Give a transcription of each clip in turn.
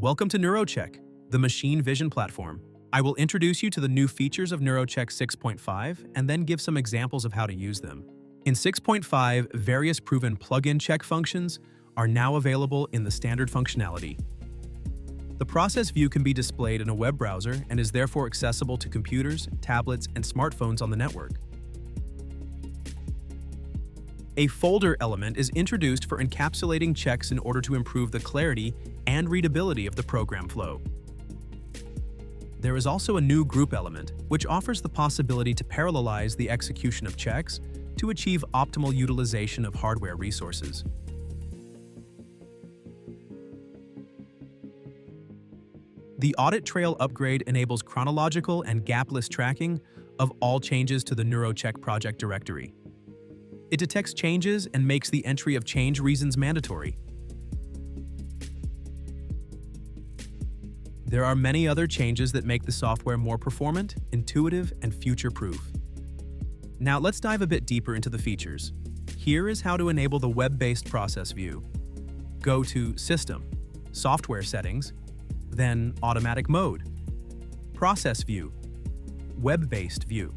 Welcome to NeuroCheck, the machine vision platform. I will introduce you to the new features of NeuroCheck 6.5 and then give some examples of how to use them. In 6.5, various proven plug-in check functions are now available in the standard functionality. The process view can be displayed in a web browser and is therefore accessible to computers, tablets, and smartphones on the network. A folder element is introduced for encapsulating checks in order to improve the clarity and readability of the program flow. There is also a new group element, which offers the possibility to parallelize the execution of checks to achieve optimal utilization of hardware resources. The audit trail upgrade enables chronological and gapless tracking of all changes to the NeuroCheck project directory. It detects changes and makes the entry of change reasons mandatory. There are many other changes that make the software more performant, intuitive, and future-proof. Now let's dive a bit deeper into the features. Here is how to enable the web-based process view. Go to System, Software Settings, then Automatic Mode, Process View, Web-based View.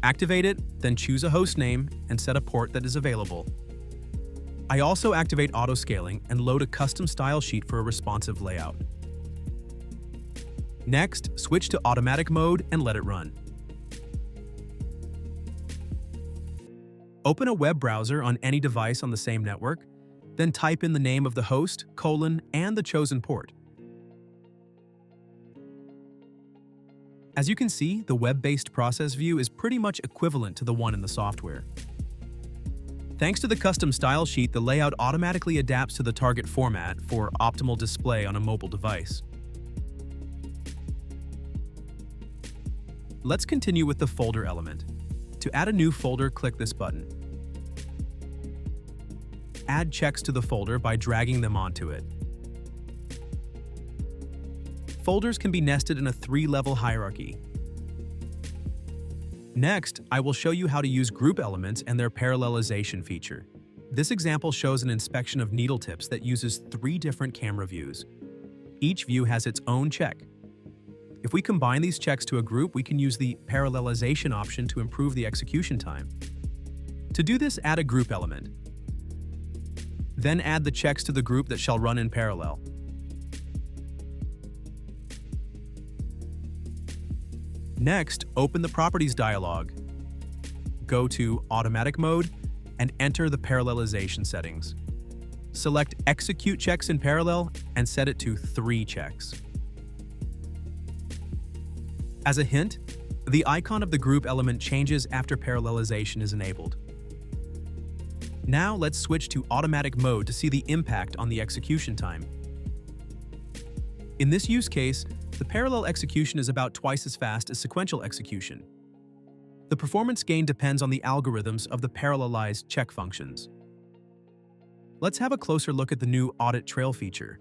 Activate it, then choose a host name and set a port that is available. I also activate auto-scaling and load a custom style sheet for a responsive layout. Next, switch to automatic mode and let it run. Open a web browser on any device on the same network, then type in the name of the host, and the chosen port. As you can see, the web-based process view is pretty much equivalent to the one in the software. Thanks to the custom style sheet, the layout automatically adapts to the target format for optimal display on a mobile device. Let's continue with the folder element. To add a new folder, click this button. Add checks to the folder by dragging them onto it. Folders can be nested in a 3-level hierarchy. Next, I will show you how to use group elements and their parallelization feature. This example shows an inspection of needle tips that uses 3 different camera views. Each view has its own check. If we combine these checks to a group, we can use the parallelization option to improve the execution time. To do this, add a group element. Then add the checks to the group that shall run in parallel. Next, open the Properties dialog. Go to Automatic Mode and enter the parallelization settings. Select Execute Checks in Parallel and set it to 3 checks. As a hint, the icon of the group element changes after parallelization is enabled. Now let's switch to Automatic Mode to see the impact on the execution time. In this use case, the parallel execution is about twice as fast as sequential execution. The performance gain depends on the algorithms of the parallelized check functions. Let's have a closer look at the new audit trail feature.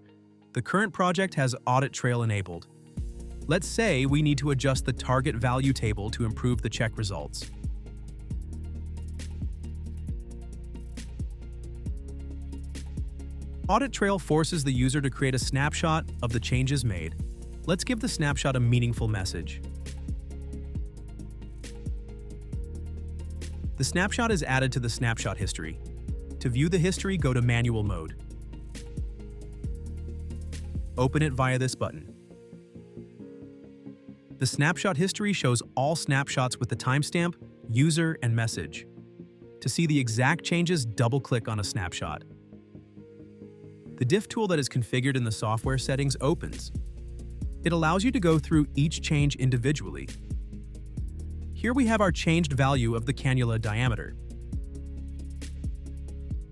The current project has audit trail enabled. Let's say we need to adjust the target value table to improve the check results. Audit trail forces the user to create a snapshot of the changes made. Let's give the snapshot a meaningful message. The snapshot is added to the snapshot history. To view the history, go to Manual Mode. Open it via this button. The snapshot history shows all snapshots with the timestamp, user, and message. To see the exact changes, double-click on a snapshot. The diff tool that is configured in the software settings opens. It allows you to go through each change individually. Here we have our changed value of the cannula diameter.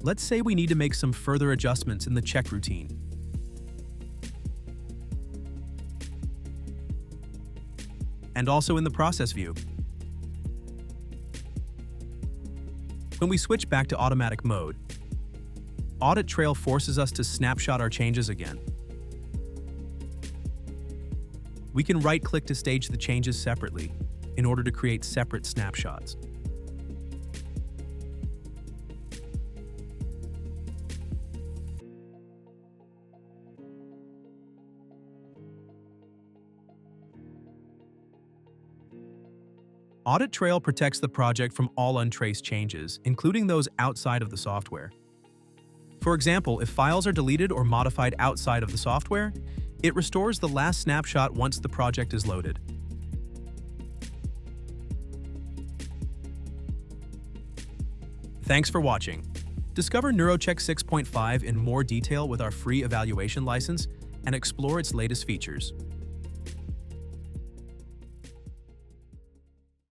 Let's say we need to make some further adjustments in the check routine. And also in the process view. When we switch back to automatic mode, Audit Trail forces us to snapshot our changes again. We can right-click to stage the changes separately in order to create separate snapshots. Audit Trail protects the project from all untraced changes, including those outside of the software. For example, if files are deleted or modified outside of the software, it restores the last snapshot once the project is loaded. Thanks for watching. Discover NeuroCheck 6.5 in more detail with our free evaluation license and explore its latest features.